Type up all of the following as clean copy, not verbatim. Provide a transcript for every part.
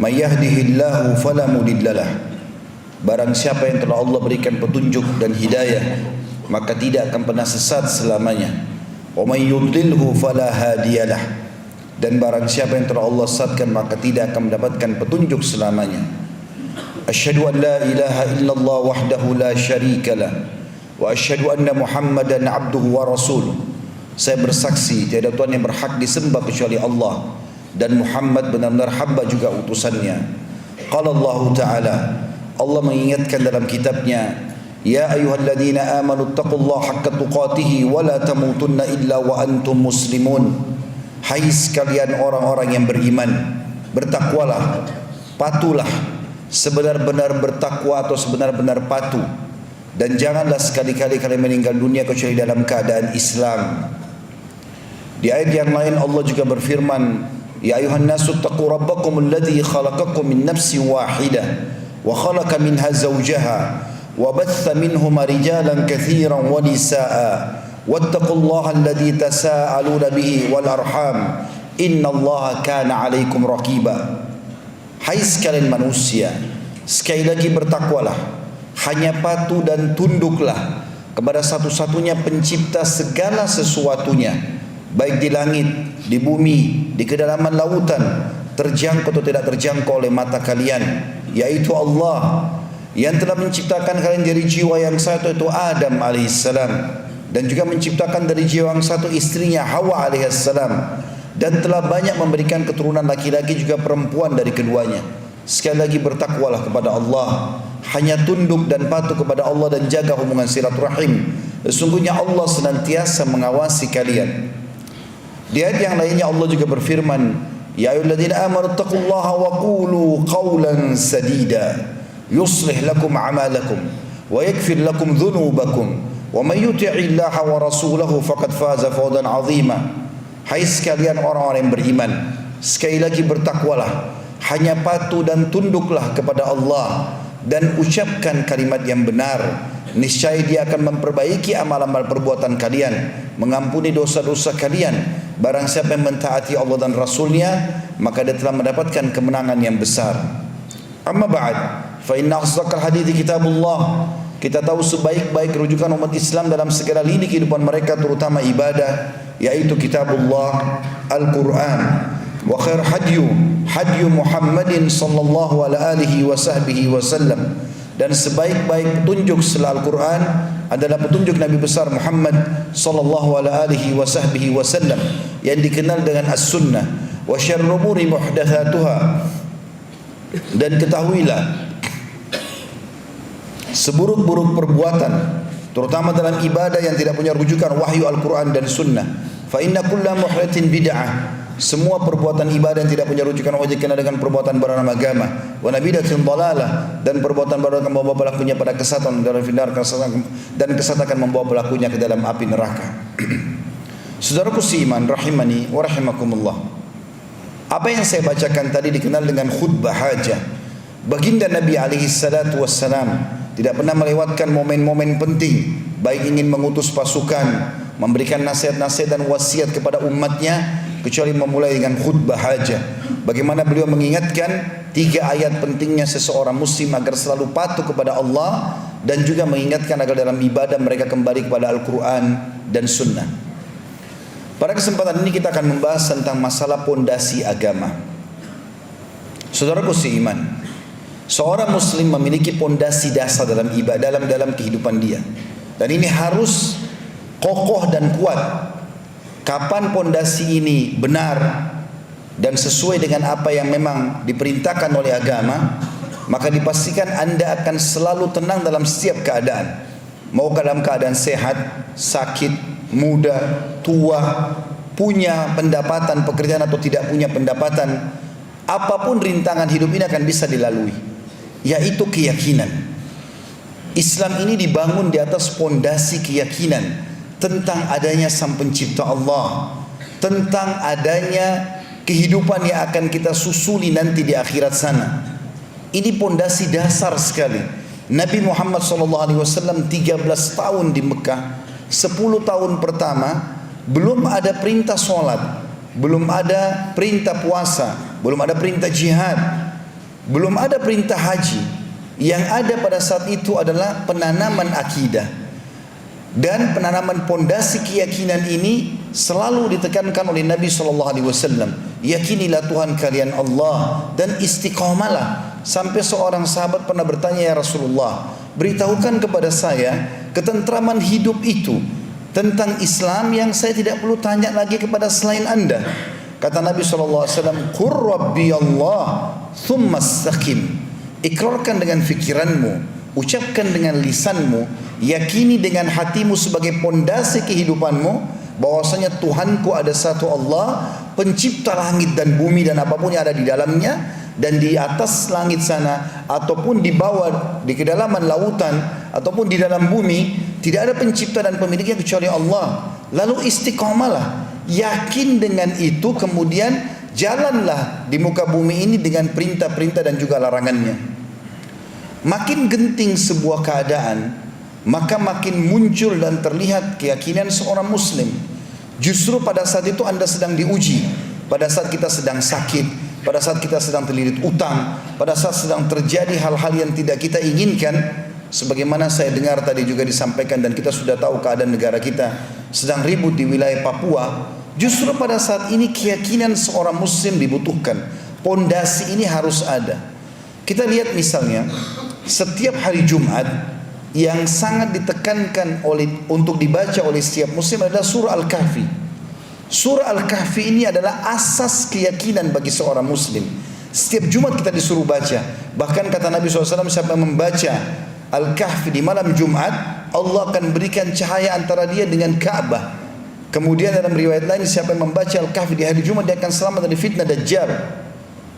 may yahdihillahu fala mudhillalah. Barang siapa yang telah Allah berikan petunjuk dan hidayah, maka tidak akan pernah sesat selamanya. Wa may yudlilhu fala hadiyalah. Dan barang siapa yang telah Allah sesatkan, maka tidak akan mendapatkan petunjuk selamanya. Asyhadu an la ilaha illallah wahdahu la syarikalah wa asyhadu anna Muhammadan abduhu wa rasuluh. Saya bersaksi tiada Tuhan yang berhak disembah kecuali Allah, dan Muhammad benar-benar hamba juga utusannya. Qala Allah Ta'ala, Allah mengingatkan dalam kitabnya, ya ayyuhalladzina amanu taqullaha haqqa tuqatih wa la tamutunna illa wa antum muslimun. Hai sekalian orang-orang yang beriman, bertakwalah, patuhlah sebenar-benar bertakwa atau sebenar-benar patuh, dan janganlah sekali-kali kalian meninggal dunia kecuali dalam keadaan Islam. Di ayat yang lain Allah juga berfirman, ya ayuhan nasu taqu rabbakum alladhi khalaqakum min nafsin wahidah wa khalaqa minha zawjaha wa batha minhuma rijalan katsiran wa nisaa wattaqullaha alladhi tasaaluna bihi wal arham innallaha kana 'alaikum raqiba. Hai sekalian manusia, sekali lagi bertakwalah, hanya patuh dan tunduklah kepada satu-satunya pencipta segala sesuatunya, baik di langit, di bumi, di kedalaman lautan, terjangkau atau tidak terjangkau oleh mata kalian, yaitu Allah yang telah menciptakan kalian dari jiwa yang satu, yaitu Adam alaihissalam, dan juga menciptakan dari jiwa yang satu istrinya Hawa alaihissalam, dan telah banyak memberikan keturunan laki-laki juga perempuan dari keduanya. Sekali lagi bertakwalah kepada Allah, hanya tunduk dan patuh kepada Allah dan jaga hubungan silaturahim. Sesungguhnya Allah senantiasa mengawasi kalian. Di ayat yang lainnya Allah juga berfirman, ya ayyuhalladzina amanu taqullaha wa qulu qawlan sadida yuslih lakum a'malakum wa yaghfir lakum dhunubakum wa may yuti'illaha wa rasulahu faqad faza fawzan 'azima. Hai sekalian orang-orang yang beriman, sekali lagi bertakwalah, hanya patuh dan tunduklah kepada Allah, dan ucapkan kalimat yang benar. Niscaya Dia akan memperbaiki amal-amal perbuatan kalian, mengampuni dosa-dosa kalian. Barang siapa yang mentaati Allah dan Rasulnya, maka dia telah mendapatkan kemenangan yang besar. Amma ba'd, fa inna asdaqal hadithi kitabullah. Kita tahu sebaik-baik rujukan umat Islam dalam segala lini kehidupan mereka, terutama ibadah, yaitu kitabullah Al-Quran. Wa khair hadyu Muhammadin sallallahu alaihi wasallam. Dan sebaik-baik petunjuk setelah Al-Quran adalah petunjuk Nabi besar Muhammad sallallahu alaihi wasallam, yang dikenal dengan As-Sunnah. Wa syarrul umuri muhdatsatuha. Dan ketahuilah, seburuk-buruk perbuatan, terutama dalam ibadah yang tidak punya rujukan wahyu Al-Quran dan Sunnah. Fa inna kulla muhdatsin bid'ah. Semua perbuatan ibadah yang tidak punya rujukan wajib kena dengan perbuatan bernama agama. Wa nabidatin dalalah, dan perbuatan baru akan membawa pelakunya pada kesesatan dan kesesatan akan membawa pelakunya ke dalam api neraka. Saudaraku seiman rahimani wa rahimakumullah, apa yang saya bacakan tadi dikenal dengan khutbah hajah. Baginda Nabi alaihi salatu wassalam tidak pernah melewatkan momen-momen penting, baik ingin mengutus pasukan, memberikan nasihat-nasihat dan wasiat kepada umatnya, kecuali memulai dengan khutbah hajah. Bagaimana beliau mengingatkan 3 ayat pentingnya seseorang muslim agar selalu patuh kepada Allah, dan juga mengingatkan agar dalam ibadah mereka kembali kepada Al-Quran dan Sunnah. Pada kesempatan ini kita akan membahas tentang masalah pondasi agama. Saudaraku seiman, seorang muslim memiliki pondasi dasar dalam ibadah, dalam kehidupan dia, dan ini harus kokoh dan kuat. Kapan pondasi ini benar dan sesuai dengan apa yang memang diperintahkan oleh agama, maka dipastikan Anda akan selalu tenang dalam setiap keadaan. Mau dalam keadaan sehat, sakit, muda, tua, punya pendapatan, pekerjaan atau tidak punya pendapatan, apapun rintangan hidup ini akan bisa dilalui, yaitu keyakinan. Islam ini dibangun di atas pondasi keyakinan tentang adanya Sang Pencipta Allah, tentang adanya kehidupan yang akan kita susuli nanti di akhirat sana. Ini pondasi dasar sekali. Nabi Muhammad SAW 13 tahun di Mekah, 10 tahun pertama belum ada perintah sholat, belum ada perintah puasa, belum ada perintah jihad. Belum ada perintah haji. Yang ada pada saat itu adalah penanaman akidah. Dan penanaman pondasi keyakinan ini selalu ditekankan oleh Nabi SAW. Yakinilah Tuhan kalian Allah dan istiqamalah. Sampai seorang sahabat pernah bertanya, ya Rasulullah, beritahukan kepada saya ketentraman hidup itu, tentang Islam yang saya tidak perlu tanya lagi kepada selain anda. Kata Nabi SAW, Qur Rabbi Allah thumma istaqim. Ikrarkan dengan fikiranmu, ucapkan dengan lisanmu, yakini dengan hatimu sebagai pondasi kehidupanmu, bahwasanya Tuhanku ada satu Allah, pencipta langit dan bumi dan apapun yang ada di dalamnya, dan di atas langit sana ataupun di bawah di kedalaman lautan ataupun di dalam bumi tidak ada pencipta dan pemiliknya kecuali Allah. Lalu istiqamalah, yakin dengan itu, kemudian jalanlah di muka bumi ini dengan perintah-perintah dan juga larangannya. Makin genting sebuah keadaan, maka makin muncul dan terlihat keyakinan seorang muslim. Justru pada saat itu anda sedang diuji, pada saat kita sedang sakit, pada saat kita sedang terlilit utang, pada saat sedang terjadi hal-hal yang tidak kita inginkan. Sebagaimana saya dengar tadi juga disampaikan, dan kita sudah tahu keadaan negara kita sedang ribut di wilayah Papua. Justru pada saat ini keyakinan seorang muslim dibutuhkan. Pondasi ini harus ada. Kita lihat misalnya, setiap hari Jumat yang sangat ditekankan untuk dibaca oleh setiap muslim adalah surah Al-Kahfi. Surah Al-Kahfi ini adalah asas keyakinan bagi seorang muslim. Setiap Jumat kita disuruh baca. Bahkan kata Nabi SAW, siapa yang membaca Al-Kahfi di malam Jumat, Allah akan berikan cahaya antara dia dengan Ka'bah. Kemudian dalam riwayat lain, siapa yang membaca Al-Kahfi di hari Jumat, dia akan selamat dari fitnah Dajjal.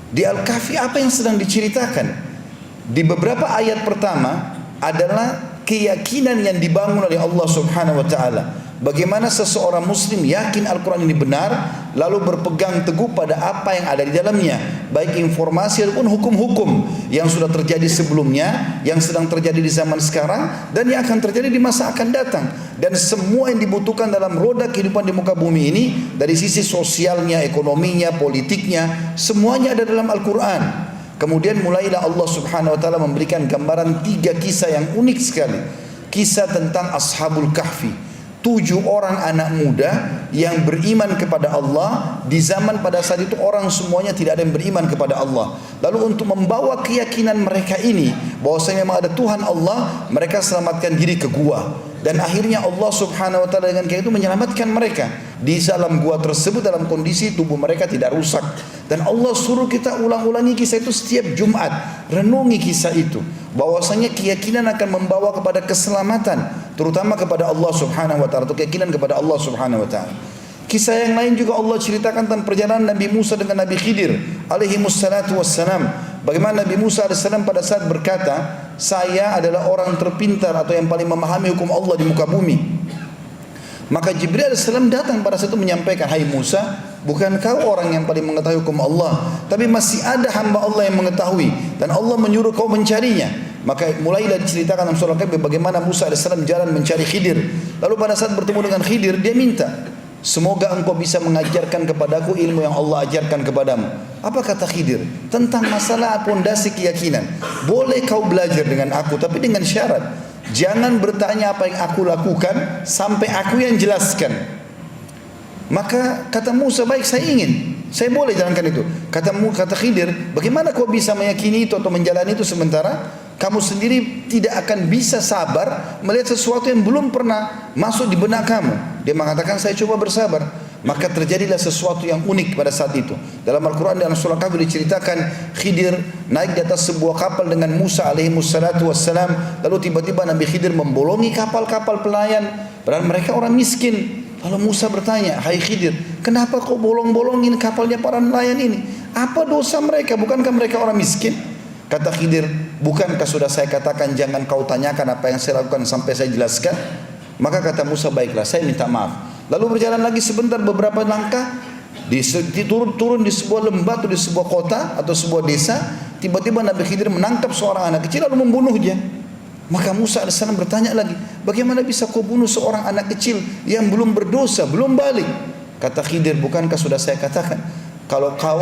Di Al-Kahfi apa yang sedang diceritakan? Di beberapa ayat pertama adalah keyakinan yang dibangun oleh Allah Subhanahu wa taala. Bagaimana seseorang muslim yakin Al-Quran ini benar, lalu berpegang teguh pada apa yang ada di dalamnya, baik informasi ataupun hukum-hukum yang sudah terjadi sebelumnya, yang sedang terjadi di zaman sekarang, dan yang akan terjadi di masa akan datang. Dan semua yang dibutuhkan dalam roda kehidupan di muka bumi ini, dari sisi sosialnya, ekonominya, politiknya, semuanya ada dalam Al-Quran. Kemudian mulailah Allah Subhanahu wa taala memberikan gambaran 3 kisah yang unik sekali. Kisah tentang Ashabul Kahfi, 7 orang anak muda yang beriman kepada Allah di zaman pada saat itu orang semuanya tidak ada yang beriman kepada Allah. Lalu untuk membawa keyakinan mereka ini bahwasanya memang ada Tuhan Allah, mereka selamatkan diri ke gua. Dan akhirnya Allah Subhanahu wa taala dengan kayak itu menyelamatkan mereka. Di dalam gua tersebut dalam kondisi tubuh mereka tidak rusak. Dan Allah suruh kita ulang-ulangi kisah itu setiap Jumat. Renungi kisah itu. Bahwasanya keyakinan akan membawa kepada keselamatan, terutama kepada Allah Subhanahu wa taala, atau keyakinan kepada Allah Subhanahu wa taala. Kisah yang lain juga Allah ceritakan tentang perjalanan Nabi Musa dengan Nabi Khidir alaihi wassalatu wassalam. Bagaimana Nabi Musa alaihissalam pada saat berkata, saya adalah orang terpintar atau yang paling memahami hukum Allah di muka bumi. Maka Jibril alaihissalam datang pada saat itu menyampaikan, hai Musa, bukan kau orang yang paling mengetahui hukum Allah, tapi masih ada hamba Allah yang mengetahui, dan Allah menyuruh kau mencarinya. Maka mulailah diceritakan dalam surah Al-Kahfi bagaimana Musa alaihissalam jalan mencari Khidir. Lalu pada saat bertemu dengan Khidir, dia minta, semoga engkau bisa mengajarkan kepadaku ilmu yang Allah ajarkan kepadamu. Apa kata Khidir? Tentang masalah pondasi keyakinan. Boleh kau belajar dengan aku, tapi dengan syarat, jangan bertanya apa yang aku lakukan sampai aku yang jelaskan. Maka kata Musa, baik, saya ingin, saya boleh jalankan itu. Kata Khidir, bagaimana kau bisa meyakini itu atau menjalani itu sementara kamu sendiri tidak akan bisa sabar melihat sesuatu yang belum pernah masuk di benak kamu. Dia mengatakan, saya coba bersabar. Maka terjadilah sesuatu yang unik pada saat itu. Dalam Al-Quran dalam surah Kahfi diceritakan, Khidir naik di atas sebuah kapal dengan Musa alaihi wassalatu wassalam. Lalu tiba-tiba Nabi Khidir membolongi kapal-kapal pelayan, padahal mereka orang miskin. Lalu Musa bertanya, hai Khidir, kenapa kau bolong-bolongin kapalnya para nelayan ini? Apa dosa mereka? Bukankah mereka orang miskin? Kata Khidir, bukankah sudah saya katakan jangan kau tanyakan apa yang saya lakukan sampai saya jelaskan? Maka kata Musa, baiklah, saya minta maaf. Lalu berjalan lagi sebentar, beberapa langkah, turun di sebuah lembah atau di sebuah kota atau sebuah desa. Tiba-tiba Nabi Khidir menangkap seorang anak kecil lalu membunuhnya. Maka Musa AS bertanya lagi, bagaimana bisa kau bunuh seorang anak kecil yang belum berdosa, belum balik? Kata Khidir, bukankah sudah saya katakan, kalau kau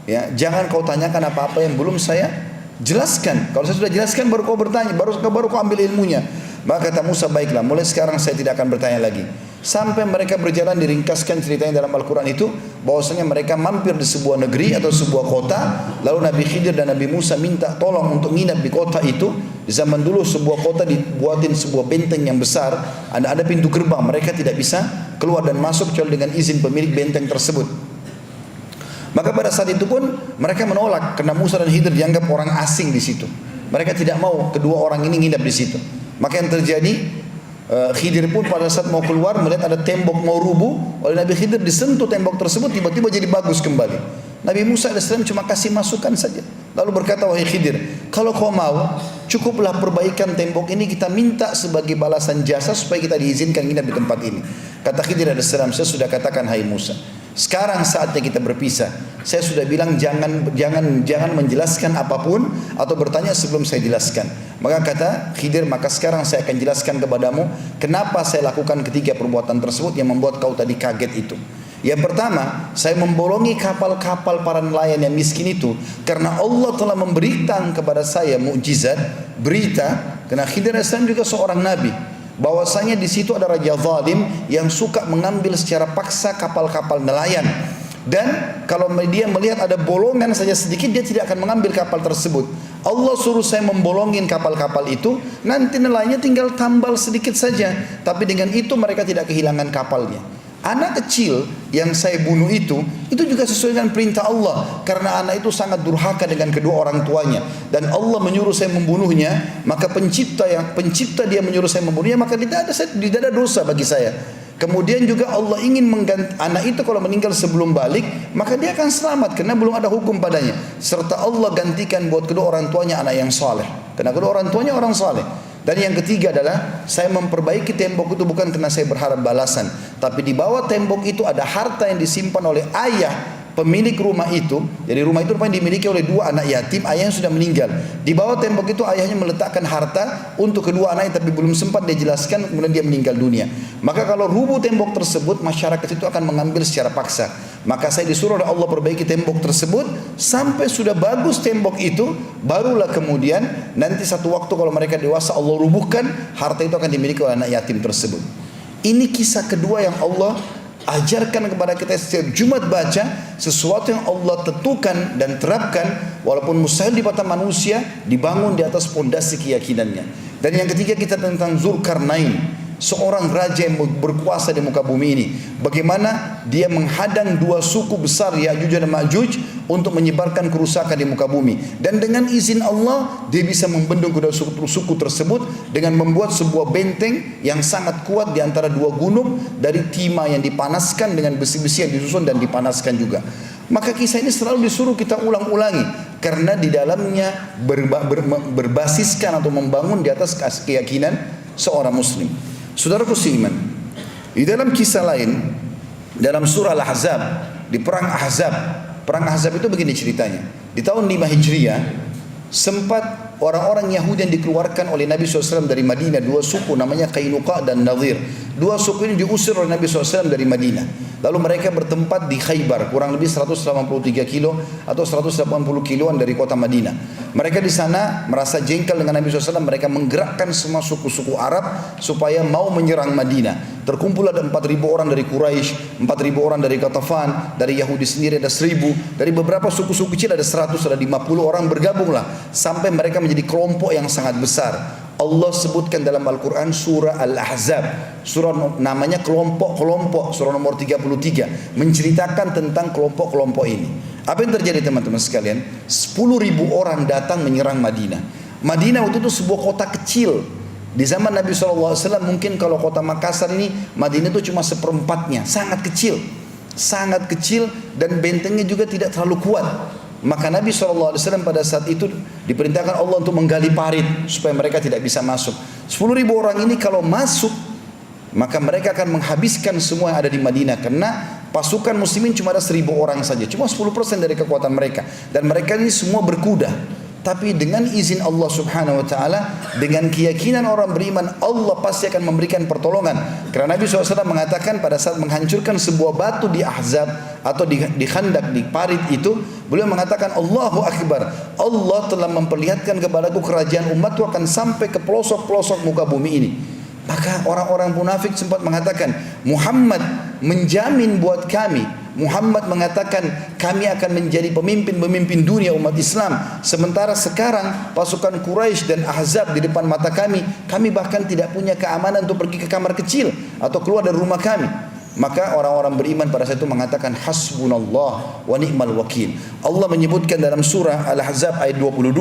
Ya, jangan kau tanyakan apa-apa yang belum saya jelaskan. Kalau saya sudah jelaskan baru kau bertanya, baru kau ambil ilmunya. Maka kata Musa, baiklah, mulai sekarang saya tidak akan bertanya lagi. Sampai mereka berjalan, diringkaskan ceritanya dalam Al-Quran itu, bahwasanya mereka mampir di sebuah negeri atau sebuah kota. Lalu Nabi Khidir dan Nabi Musa minta tolong untuk nginap di kota itu. Di zaman dulu sebuah kota dibuatin sebuah benteng yang besar, ada pintu gerbang, mereka tidak bisa keluar dan masuk kecuali dengan izin pemilik benteng tersebut. Maka pada saat itu pun mereka menolak karena Musa dan Khidir dianggap orang asing di situ. Mereka tidak mau kedua orang ini nginap di situ. Maka yang terjadi, Khidir pun pada saat mau keluar melihat ada tembok mau rubuh. Oleh Nabi Khidir disentuh tembok tersebut, tiba-tiba jadi bagus kembali. Nabi Musa AS cuma kasih masukan saja. Lalu berkata, wahai Khidir, kalau kau mau, cukuplah perbaikan tembok ini, kita minta sebagai balasan jasa supaya kita diizinkan nginap di tempat ini. Kata Khidir AS, saya sudah katakan hai Musa, sekarang saatnya kita berpisah. Saya sudah bilang jangan menjelaskan apapun atau bertanya sebelum saya jelaskan. Maka kata Khidir, maka sekarang saya akan jelaskan kepadamu kenapa saya lakukan ketiga perbuatan tersebut yang membuat kau tadi kaget itu. Yang pertama, saya membolongi kapal-kapal para nelayan yang miskin itu karena Allah telah memberikan kepada saya mukjizat, berita, karena Khidir AS juga seorang nabi, bahwasanya di situ ada raja zalim yang suka mengambil secara paksa kapal-kapal nelayan. Dan kalau dia melihat ada bolongan saja sedikit, dia tidak akan mengambil kapal tersebut. Allah suruh saya membolongin kapal-kapal itu, nanti nelayannya tinggal tambal sedikit saja, tapi dengan itu mereka tidak kehilangan kapalnya. Anak kecil yang saya bunuh itu juga sesuai dengan perintah Allah, karena anak itu sangat durhaka dengan kedua orang tuanya dan Allah menyuruh saya membunuhnya. Maka pencipta dia menyuruh saya membunuhnya, maka tidak ada dosa bagi saya. Kemudian juga Allah ingin mengganti anak itu, kalau meninggal sebelum balik maka dia akan selamat karena belum ada hukum padanya. Serta Allah gantikan buat kedua orang tuanya anak yang saleh, karena kedua orang tuanya orang saleh. Dan yang ketiga adalah saya memperbaiki tembok itu bukan karena saya berharap balasan, tapi di bawah tembok itu ada harta yang disimpan oleh ayah pemilik rumah itu. Jadi rumah itu rupanya dimiliki oleh dua anak yatim, ayahnya sudah meninggal. Di bawah tembok itu ayahnya meletakkan harta untuk kedua anaknya, tapi belum sempat dia jelaskan, kemudian dia meninggal dunia. Maka kalau rubuh tembok tersebut, masyarakat itu akan mengambil secara paksa. Maka saya disuruh oleh Allah perbaiki tembok tersebut sampai sudah bagus tembok itu, barulah kemudian nanti satu waktu kalau mereka dewasa Allah rubuhkan, harta itu akan dimiliki oleh anak yatim tersebut. Ini kisah kedua yang Allah ajarkan kepada kita setiap Jumat baca, sesuatu yang Allah tentukan dan terapkan walaupun mustahil di mata manusia, dibangun di atas pondasi keyakinannya. Dan yang ketiga kita tentang Zulkarnain, seorang raja yang berkuasa di muka bumi ini. Bagaimana dia menghadang dua suku besar Ya'juj dan Ma'juj untuk menyebarkan kerusakan di muka bumi. Dan dengan izin Allah dia bisa membendung kedua suku tersebut dengan membuat sebuah benteng yang sangat kuat di antara dua gunung dari timah yang dipanaskan dengan besi-besi yang disusun dan dipanaskan juga. Maka kisah ini selalu disuruh kita ulang-ulangi karena di dalamnya berbasiskan atau membangun di atas keyakinan seorang muslim. Saudaraku seiman, di dalam kisah lain, dalam surah Al-Ahzab, di perang Ahzab itu begini ceritanya. Di tahun 5 Hijriah, sempat orang-orang Yahudi yang dikeluarkan oleh Nabi SAW dari Madinah, dua suku namanya Qainuqa dan Nadhir. Dua suku ini diusir oleh Nabi SAW dari Madinah. Lalu mereka bertempat di Khaybar, kurang lebih 183 kilo atau 180 kiloan dari kota Madinah. Mereka di sana merasa jengkel dengan Nabi SAW. Mereka menggerakkan semua suku-suku Arab supaya mau menyerang Madinah. Terkumpul ada 4.000 orang dari Quraisy, 4.000 orang dari Qatafan, dari Yahudi sendiri ada 1.000, dari beberapa suku-suku kecil ada 100, ada 50 orang bergabunglah sampai mereka menjadi kelompok yang sangat besar. Allah sebutkan dalam Al-Quran surah Al-Ahzab, surah namanya kelompok-kelompok, surah nomor 33, menceritakan tentang kelompok-kelompok ini. Apa yang terjadi teman-teman sekalian? 10.000 orang datang menyerang Madinah. Madinah waktu itu sebuah kota kecil. Di zaman Nabi SAW mungkin kalau kota Makassar ini, Madinah itu cuma seperempatnya, sangat kecil dan bentengnya juga tidak terlalu kuat. Maka Nabi SAW pada saat itu diperintahkan Allah untuk menggali parit supaya mereka tidak bisa masuk. 10.000 orang ini kalau masuk, maka mereka akan menghabiskan semua yang ada di Madinah, karena pasukan muslimin cuma ada 1.000 orang saja, cuma 10% dari kekuatan mereka, dan mereka ini semua berkuda. tapi dengan izin Allah Subhanahu wa taala, dengan keyakinan orang beriman, Allah pasti akan memberikan pertolongan. Karena Nabi SAW mengatakan pada saat menghancurkan sebuah batu di Ahzab atau di Khandak, di parit itu, beliau mengatakan, Allahu Akbar, Allah telah memperlihatkan kepadaku kerajaan umatku akan sampai ke pelosok-pelosok muka bumi ini. Maka orang-orang munafik sempat mengatakan, Muhammad menjamin buat kami, Muhammad mengatakan kami akan menjadi pemimpin-pemimpin dunia umat Islam. Sementara sekarang pasukan Quraisy dan Ahzab di depan mata kami bahkan tidak punya keamanan untuk pergi ke kamar kecil atau keluar dari rumah kami. Maka orang-orang beriman pada saat itu mengatakan hasbunallah wa ni'mal wakil. Allah menyebutkan dalam surah Al-Ahzab ayat 22,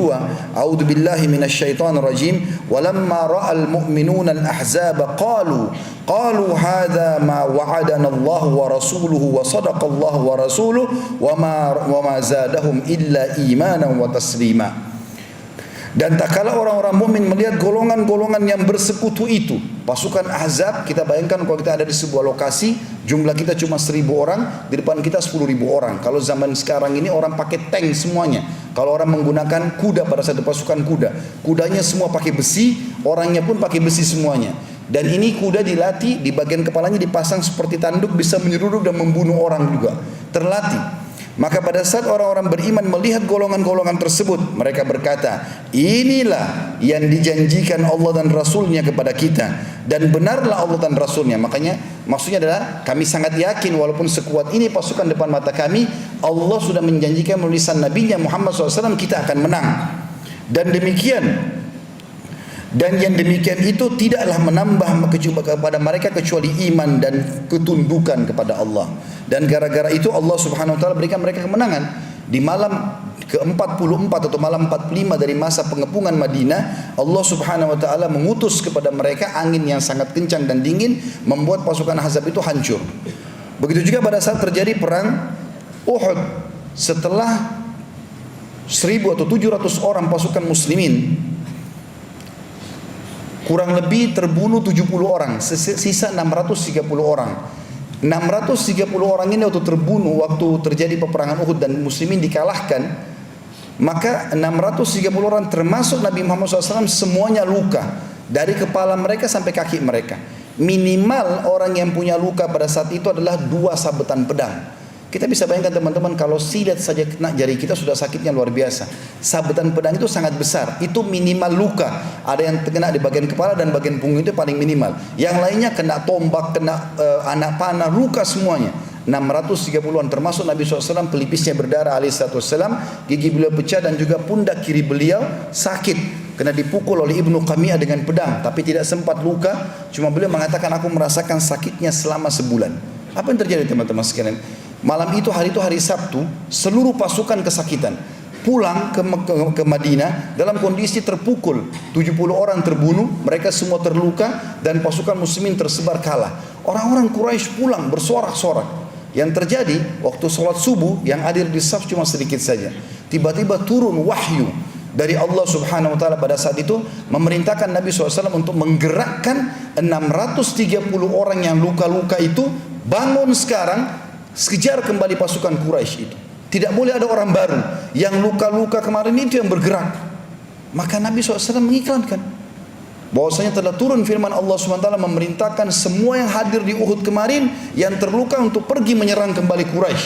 A'udzu billahi minasyaitonir rajim, walamma ra'al mu'minuna al-ahzaba qalu hadza ma wa'adana Allah wa rasuluhu wa sadaqallahu wa rasuluhu wa ma zadahum illa imanan wa taslima. Dan tak kala orang-orang mukmin melihat golongan-golongan yang bersekutu itu, pasukan Ahzab, kita bayangkan kalau kita ada di sebuah lokasi, jumlah kita cuma 1000 orang, di depan kita 10.000 orang. Kalau zaman sekarang ini orang pakai tank semuanya. Kalau orang menggunakan kuda pada satu pasukan kuda, kudanya semua pakai besi, orangnya pun pakai besi semuanya. Dan ini kuda dilatih, di bagian kepalanya dipasang seperti tanduk, bisa menyeruduk dan membunuh orang juga, terlatih. Maka pada saat orang-orang beriman melihat golongan-golongan tersebut, mereka berkata, inilah yang dijanjikan Allah dan Rasulnya kepada kita, dan benarlah Allah dan Rasulnya. Makanya maksudnya adalah kami sangat yakin walaupun sekuat ini pasukan depan mata kami, Allah sudah menjanjikan melalui lisan Nabi-Nya Muhammad SAW kita akan menang. Dan demikian, dan yang demikian itu tidaklah menambah kepada mereka kecuali iman dan ketundukan kepada Allah. Dan gara-gara itu Allah Subhanahu wa taala berikan mereka kemenangan di malam ke-44 atau malam 45 dari masa pengepungan Madinah. Allah Subhanahu wa taala mengutus kepada mereka angin yang sangat kencang dan dingin, membuat pasukan Ahzab itu hancur. Begitu juga pada saat terjadi perang Uhud, setelah 1000 atau 700 orang pasukan muslimin kurang lebih terbunuh 70 orang, sisa 630 orang. 630 orang ini waktu terbunuh, waktu terjadi peperangan Uhud dan muslimin dikalahkan, maka 630 orang termasuk Nabi Muhammad SAW semuanya luka, dari kepala mereka sampai kaki mereka. Minimal orang yang punya luka pada saat itu adalah 2 sabetan pedang. Kita bisa bayangkan teman-teman, kalau silet saja kena jari kita sudah sakitnya luar biasa. Sabetan pedang itu sangat besar, itu minimal luka. Ada yang terkena di bagian kepala dan bagian punggung itu paling minimal. Yang lainnya kena tombak, kena anak panah, luka semuanya. 630-an termasuk Nabi SAW, pelipisnya berdarah alaihissalam, gigi beliau pecah dan juga pundak kiri beliau sakit. Kena dipukul oleh Ibnu Qamiyah dengan pedang, tapi tidak sempat luka. Cuma beliau mengatakan aku merasakan sakitnya selama sebulan. Apa yang terjadi teman-teman sekalian? Malam itu hari Sabtu, seluruh pasukan kesakitan. Pulang ke Madinah dalam kondisi terpukul. 70 orang terbunuh, mereka semua terluka, dan pasukan muslimin tersebar kalah. Orang-orang Quraisy pulang bersorak-sorak. Yang terjadi waktu sholat subuh, yang hadir di saf cuma sedikit saja. Tiba-tiba turun wahyu dari Allah Subhanahu wa taala pada saat itu, memerintahkan Nabi SAW untuk menggerakkan 630 orang yang luka-luka itu, bangun sekarang, kejar kembali pasukan Quraisy itu. Tidak boleh ada orang baru. Yang luka-luka kemarin itu yang bergerak. Maka Nabi SAW mengiklankan bahwasanya telah turun firman Allah SWT memerintahkan semua yang hadir di Uhud kemarin yang terluka untuk pergi menyerang kembali Quraisy.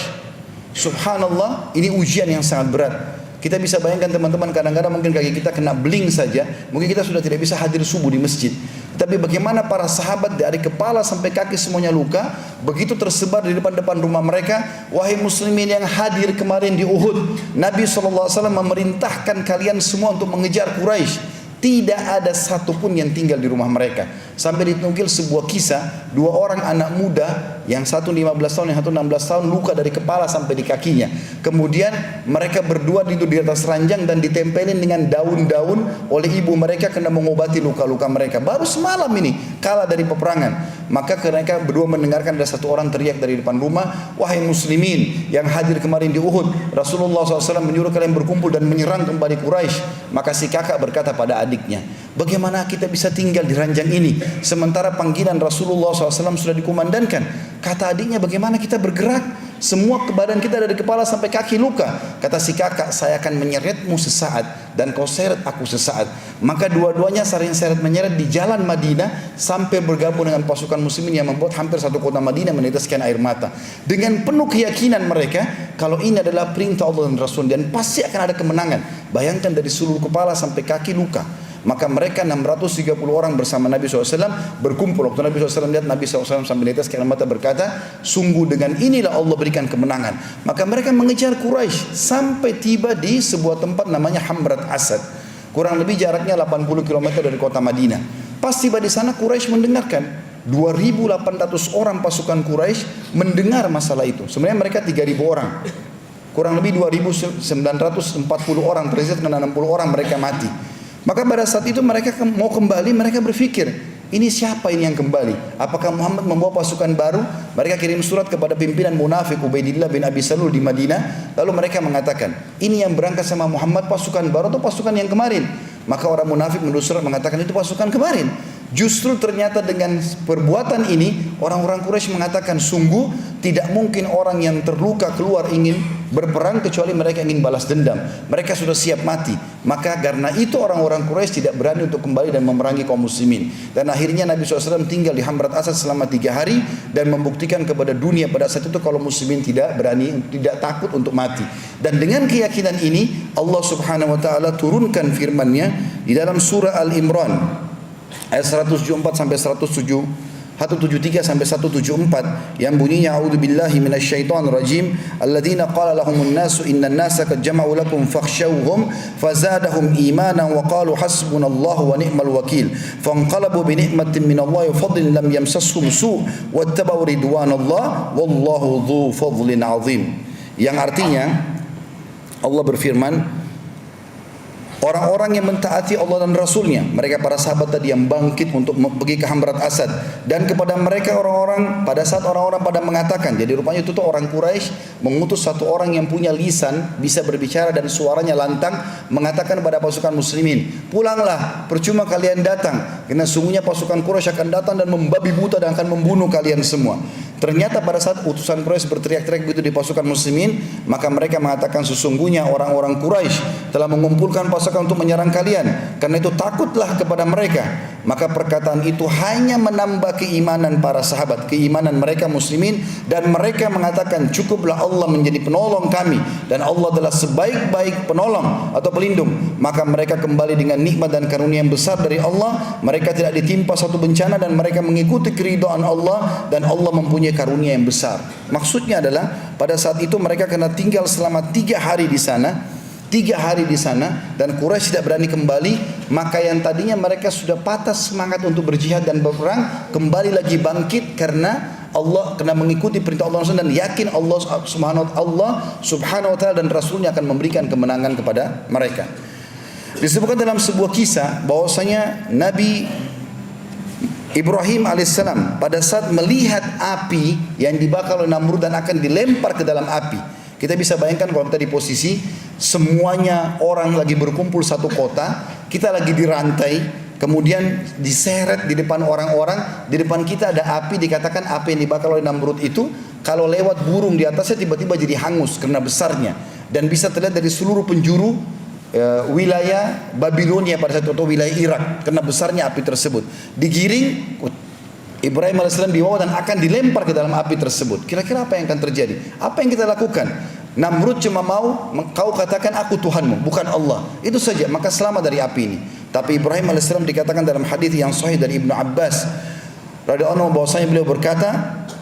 Subhanallah, ini ujian yang sangat berat. Kita bisa bayangkan teman-teman, kadang-kadang mungkin kaki kita kena beling saja, mungkin kita sudah tidak bisa hadir subuh di masjid. Tapi bagaimana para sahabat dari kepala sampai kaki semuanya luka, begitu tersebar di depan-depan rumah mereka. Wahai muslimin yang hadir kemarin di Uhud, Nabi SAW memerintahkan kalian semua untuk mengejar Quraisy. Tidak ada satupun yang tinggal di rumah mereka. Sampai ditunggil sebuah kisah, 2 orang anak muda, yang satu 15 tahun, yang satu 16 tahun, luka dari kepala sampai di kakinya. Kemudian mereka berdua tidur di atas ranjang dan ditempelin dengan daun-daun oleh ibu mereka kena mengobati luka-luka mereka. Baru semalam ini kalah dari peperangan. Maka mereka berdua mendengarkan ada satu orang teriak dari depan rumah, wahai muslimin yang hadir kemarin di Uhud, Rasulullah SAW menyuruh kalian berkumpul dan menyerang kembali Quraisy. Maka si kakak berkata pada adiknya, bagaimana kita bisa tinggal di ranjang ini sementara panggilan Rasulullah SAW sudah dikumandangkan? Kata adiknya, bagaimana kita bergerak? semua badan kita dari kepala sampai kaki luka. Kata si kakak, saya akan menyeretmu sesaat dan kau seret aku sesaat. Maka dua-duanya saling seret menyeret di jalan Madinah sampai bergabung dengan pasukan muslimin yang membuat hampir satu kota Madinah meneteskan air mata. Dengan penuh keyakinan mereka kalau ini adalah perintah Allah dan Rasul dan pasti akan ada kemenangan. Bayangkan dari seluruh kepala sampai kaki luka. Maka mereka 630 orang bersama Nabi SAW berkumpul. Waktu Nabi SAW lihat Nabi SAW sambil meneteskan air mata berkata, sungguh dengan inilah Allah berikan kemenangan. Maka mereka mengejar Quraisy sampai tiba di sebuah tempat namanya Hamrat Asad. Kurang lebih jaraknya 80 km dari kota Madinah. Pas tiba di sana Quraisy mendengarkan. 2.800 orang pasukan Quraisy mendengar masalah itu. Sebenarnya mereka 3.000 orang. Kurang lebih 2.940 orang terlihat dengan 60 orang mereka mati. Maka pada saat itu mereka mau kembali, mereka berpikir, ini siapa ini yang kembali? Apakah Muhammad membawa pasukan baru? Mereka kirim surat kepada pimpinan munafik Ubaidillah bin Abi Salul di Madinah. Lalu mereka mengatakan, ini yang berangkat sama Muhammad pasukan baru atau pasukan yang kemarin? Maka orang munafik menulis surat mengatakan itu pasukan kemarin. Justru ternyata dengan perbuatan ini orang-orang Quraisy mengatakan sungguh tidak mungkin orang yang terluka keluar ingin berperang kecuali mereka ingin balas dendam. Mereka sudah siap mati. Maka karena itu orang-orang Quraisy tidak berani untuk kembali dan memerangi kaum muslimin. Dan akhirnya Nabi SAW tinggal di Hamrat Asad selama 3 hari dan membuktikan kepada dunia pada saat itu kalau muslimin tidak berani, tidak takut untuk mati. Dan dengan keyakinan ini Allah Subhanahu wa taala turunkan firman-Nya di dalam surah Al-Imran ayat 174 sampai 173 sampai 174 yang bunyinya a'udzubillahi minasyaitonir rajim alladzina qala lahumun nasu innan nasa qad jama'u lakum fakhshawhum fazadahum imanan wa qalu hasbunallahu wa ni'mal wakil fanqalabu bi ni'matin minallahi wa fadlin lam yamsashum su' wattaba'u ridwanallah wallahu dzu fadlin 'azim. Yang artinya Allah berfirman, orang-orang yang mentaati Allah dan Rasulnya, mereka para sahabat tadi yang bangkit untuk pergi ke Hamrat Asad. Dan kepada mereka orang-orang, pada saat orang-orang pada mengatakan, jadi rupanya itu tuh orang Quraisy mengutus satu orang yang punya lisan, bisa berbicara dan suaranya lantang, mengatakan kepada pasukan muslimin, pulanglah, percuma kalian datang, karena sungguhnya pasukan Quraisy akan datang dan membabi buta dan akan membunuh kalian semua. Ternyata pada saat utusan Quraisy berteriak-teriak begitu di pasukan muslimin, maka mereka mengatakan sesungguhnya orang-orang Quraisy telah mengumpulkan pasukan untuk menyerang kalian. Karena itu takutlah kepada mereka. Maka perkataan itu hanya menambah keimanan para sahabat, keimanan mereka muslimin, dan mereka mengatakan cukuplah Allah menjadi penolong kami dan Allah adalah sebaik-baik penolong atau pelindung. Maka mereka kembali dengan nikmat dan karunia yang besar dari Allah. Mereka tidak ditimpa satu bencana dan mereka mengikuti keridhaan Allah dan Allah mempunyai karunia yang besar. Maksudnya adalah pada saat itu mereka kena tinggal selama 3 hari di sana. 3 hari di sana dan Quraisy tidak berani kembali. Maka yang tadinya mereka sudah patah semangat untuk berjihad dan berperang, kembali lagi bangkit karena Allah kena mengikuti perintah Allah dan yakin Allah Subhanahu wa taala dan Rasulnya akan memberikan kemenangan kepada mereka. Disebutkan dalam sebuah kisah bahwasanya Nabi Ibrahim alaihissalam pada saat melihat api yang dibakar oleh Namrud dan akan dilempar ke dalam api. Kita bisa bayangkan kalau kita di posisi semuanya orang lagi berkumpul satu kota, kita lagi dirantai, kemudian diseret di depan orang-orang, di depan kita ada api, dikatakan api yang dibakar oleh Namrud itu kalau lewat burung di atasnya tiba-tiba jadi hangus karena besarnya dan bisa terlihat dari seluruh penjuru wilayah Babilonia pada saat itu atau wilayah Irak karena besarnya api tersebut. Digiring Ibrahim AS dibawa dan akan dilempar ke dalam api tersebut. Kira-kira apa yang akan terjadi? Apa yang kita lakukan? Namrud cuma mau kau katakan aku Tuhanmu, bukan Allah. Itu saja, maka selamat dari api ini. Tapi Ibrahim AS dikatakan dalam hadis yang sahih dari Ibnu Abbas radhiyallahu anhu bahwasanya beliau berkata,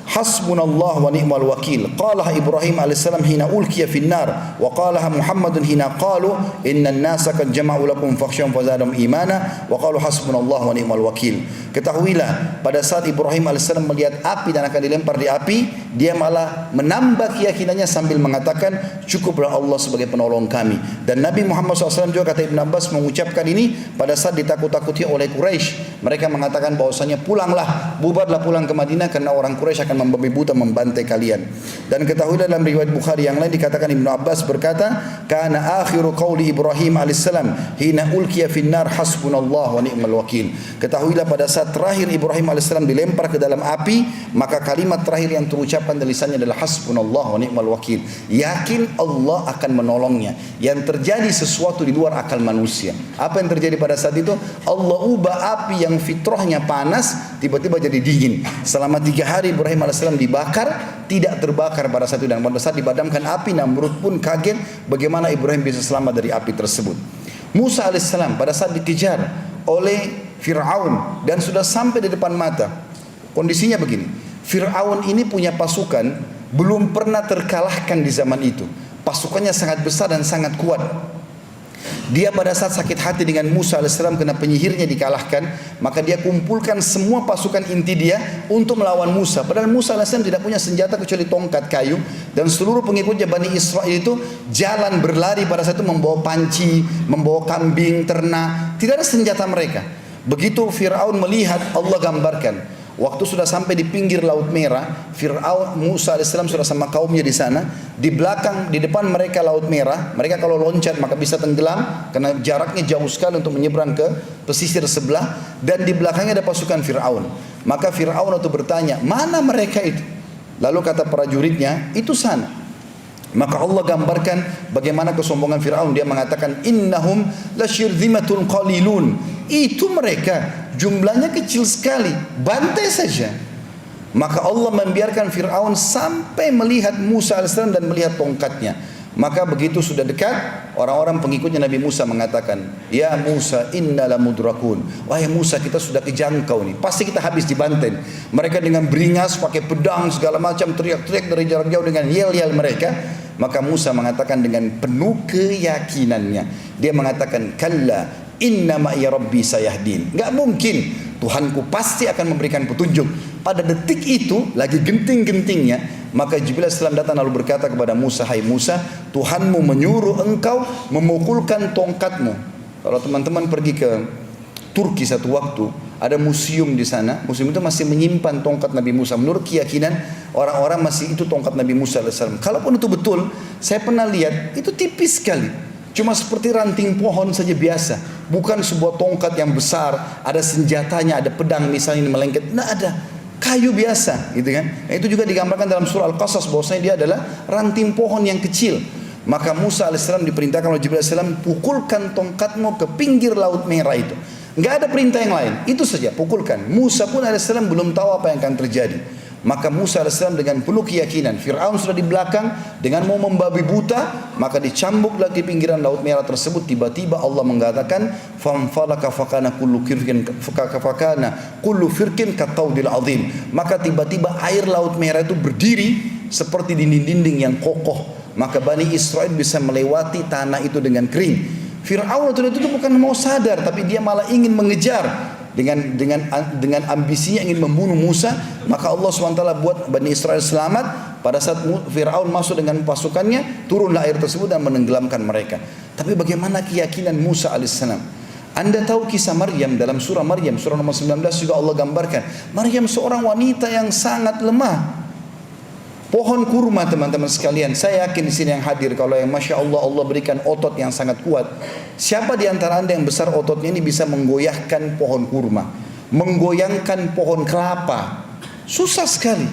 hasbunallah wa ni'mal wakil. Qalaha Ibrahim alaihissalam hina ulkiya finnar wa qalaha Muhammadun hina qalu innan nasa qad jama'u lakum fakhshawhum fazadahum imana wa qalu hasbunallah wa ni'mal wakil. Ketahuilah pada saat Ibrahim alaihissalam melihat api dan akan dilempar di api, dia malah menambah keyakinannya sambil mengatakan cukuplah Allah sebagai penolong kami. Dan Nabi Muhammad SAW juga kata Ibn Abbas mengucapkan ini pada saat ditakut-takuti oleh Quraisy. Mereka mengatakan bahwasanya pulanglah, bubarlah pulang ke Madinah karena orang Quraisy akan membabi buta membantai kalian. Dan ketahuilah dalam riwayat Bukhari yang lain dikatakan Ibnu Abbas berkata, kana akhiru qauli Ibrahim alaihissalam hina ulkiya finnar hasbunallah wa ni'mal wakil. Ketahuilah pada saat terakhir Ibrahim alaihissalam dilempar ke dalam api, maka kalimat terakhir yang terucap ucapkan dari lisannya adalah hasbunallah wa ni'mal wakil. Yakin Allah akan menolongnya. Yang terjadi sesuatu di luar akal manusia. Apa yang terjadi pada saat itu? Allah ubah api yang fitrahnya panas tiba-tiba jadi dingin. Selama 3 hari Ibrahim AS dibakar, tidak terbakar pada saat itu. Dan pada saat dipadamkan api, Namrud pun kaget bagaimana Ibrahim bisa selamat dari api tersebut. Musa AS pada saat dikejar oleh Fir'aun dan sudah sampai di depan mata, kondisinya begini. Fir'aun ini punya pasukan belum pernah terkalahkan di zaman itu. Pasukannya sangat besar dan sangat kuat. Dia pada saat sakit hati dengan Musa AS karena penyihirnya dikalahkan, maka dia kumpulkan semua pasukan inti dia untuk melawan Musa. Padahal Musa AS tidak punya senjata kecuali tongkat kayu, dan seluruh pengikutnya Bani Israel itu jalan berlari pada saat itu membawa panci, membawa kambing, ternak, tidak ada senjata mereka. Begitu Fir'aun melihat, Allah gambarkan waktu sudah sampai di pinggir Laut Merah, Fir'aun, Musa AS sudah sama kaumnya di sana. Di belakang, di depan mereka Laut Merah. Mereka kalau loncat maka bisa tenggelam karena jaraknya jauh sekali untuk menyeberang ke pesisir sebelah. Dan di belakangnya ada pasukan Fir'aun. Maka Fir'aun itu bertanya, mana mereka itu? Lalu kata prajuritnya, itu sana. Maka Allah gambarkan bagaimana kesombongan Fir'aun. Dia mengatakan, innahum lasyirzimatun qalilun. Itu mereka, jumlahnya kecil sekali, bantai saja. Maka Allah membiarkan Fir'aun sampai melihat Musa AS dan melihat tongkatnya. Maka begitu sudah dekat, orang-orang pengikutnya Nabi Musa mengatakan, ya Musa inna lamudrakun. Wahai Musa, kita sudah kejangkau nih, pasti kita habis dibantai. Mereka dengan beringas, pakai pedang segala macam, teriak-teriak dari jarak jauh dengan yel-yel mereka. Maka Musa mengatakan dengan penuh keyakinannya, dia mengatakan, kalla inna ma'iya rabbi sayahdin. Enggak mungkin, Tuhanku pasti akan memberikan petunjuk. Pada detik itu lagi genting-gentingnya, maka Jibril AS datang lalu berkata kepada Musa, hai Musa, Tuhanmu menyuruh engkau memukulkan tongkatmu. Kalau teman-teman pergi ke Turki satu waktu, ada museum di sana. Museum itu masih menyimpan tongkat Nabi Musa. Menurut keyakinan orang-orang masih itu tongkat Nabi Musa AS. Kalaupun itu betul, saya pernah lihat itu tipis sekali. Cuma seperti ranting pohon saja biasa. Bukan sebuah tongkat yang besar, ada senjatanya, ada pedang misalnya ini melengket. Nah, ada kayu biasa, gitu kan? Nah, itu juga digambarkan dalam surah Al-Qasas bahwasanya dia adalah ranting pohon yang kecil. Maka Musa AS diperintahkan oleh Jibril AS, pukulkan tongkatmu ke pinggir Laut Merah itu. Enggak ada perintah yang lain, itu saja, pukulkan. Musa pun AS belum tahu apa yang akan terjadi. Maka Musa AS dengan penuh keyakinan, Fir'aun sudah di belakang dengan mau membabi buta, maka dicambuk lagi pinggiran Laut Merah tersebut. Tiba-tiba Allah mengatakan, famfalaka fakana kullu firkin kataudil azim. Maka tiba-tiba air Laut Merah itu berdiri seperti dinding-dinding yang kokoh. Maka Bani Israel bisa melewati tanah itu dengan kering. Fir'aun waktu itu bukan mau sadar, tapi dia malah ingin mengejar. Dengan ambisinya ingin membunuh Musa. Maka Allah SWT buat Bani Israel selamat. Pada saat Fir'aun masuk dengan pasukannya, turunlah air tersebut dan menenggelamkan mereka. Tapi bagaimana keyakinan Musa AS? Anda tahu kisah Maryam dalam surah Maryam, surah nomor 19 juga Allah gambarkan. Maryam seorang wanita yang sangat lemah. Pohon kurma teman-teman sekalian, saya yakin di sini yang hadir, kalau yang Masya Allah, Allah berikan otot yang sangat kuat. Siapa di antara anda yang besar ototnya ini bisa menggoyahkan pohon kurma, menggoyangkan pohon kelapa? Susah sekali.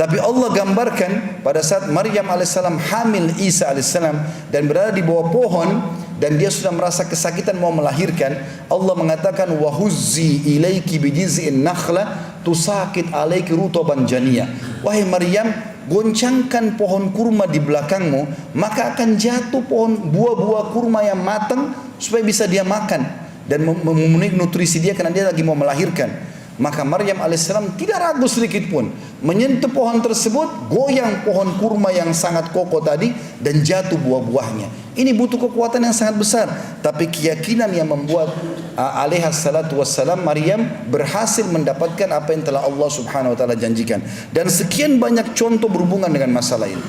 Tapi Allah gambarkan pada saat Maryam alaihissalam hamil Isa alaihissalam dan berada di bawah pohon dan dia sudah merasa kesakitan mau melahirkan, Allah mengatakan wahuzzi ilaiki bijiz'in nakhla tusaqit alaiki rutoban janiyah. Wahai Maryam, goncangkan pohon kurma di belakangmu, maka akan jatuh pohon buah-buah kurma yang matang supaya bisa dia makan dan memenuhi nutrisi dia karena dia lagi mau melahirkan. Maka Maryam alaihissalam tidak ragu sedikit pun, menyentuh pohon tersebut, goyang pohon kurma yang sangat kokoh tadi dan jatuh buah-buahnya. Ini butuh kekuatan yang sangat besar, tapi keyakinan yang membuat alaihi salatu wassalam Maryam berhasil mendapatkan apa yang telah Allah Subhanahu wa taala janjikan. Dan sekian banyak contoh berhubungan dengan masalah ini.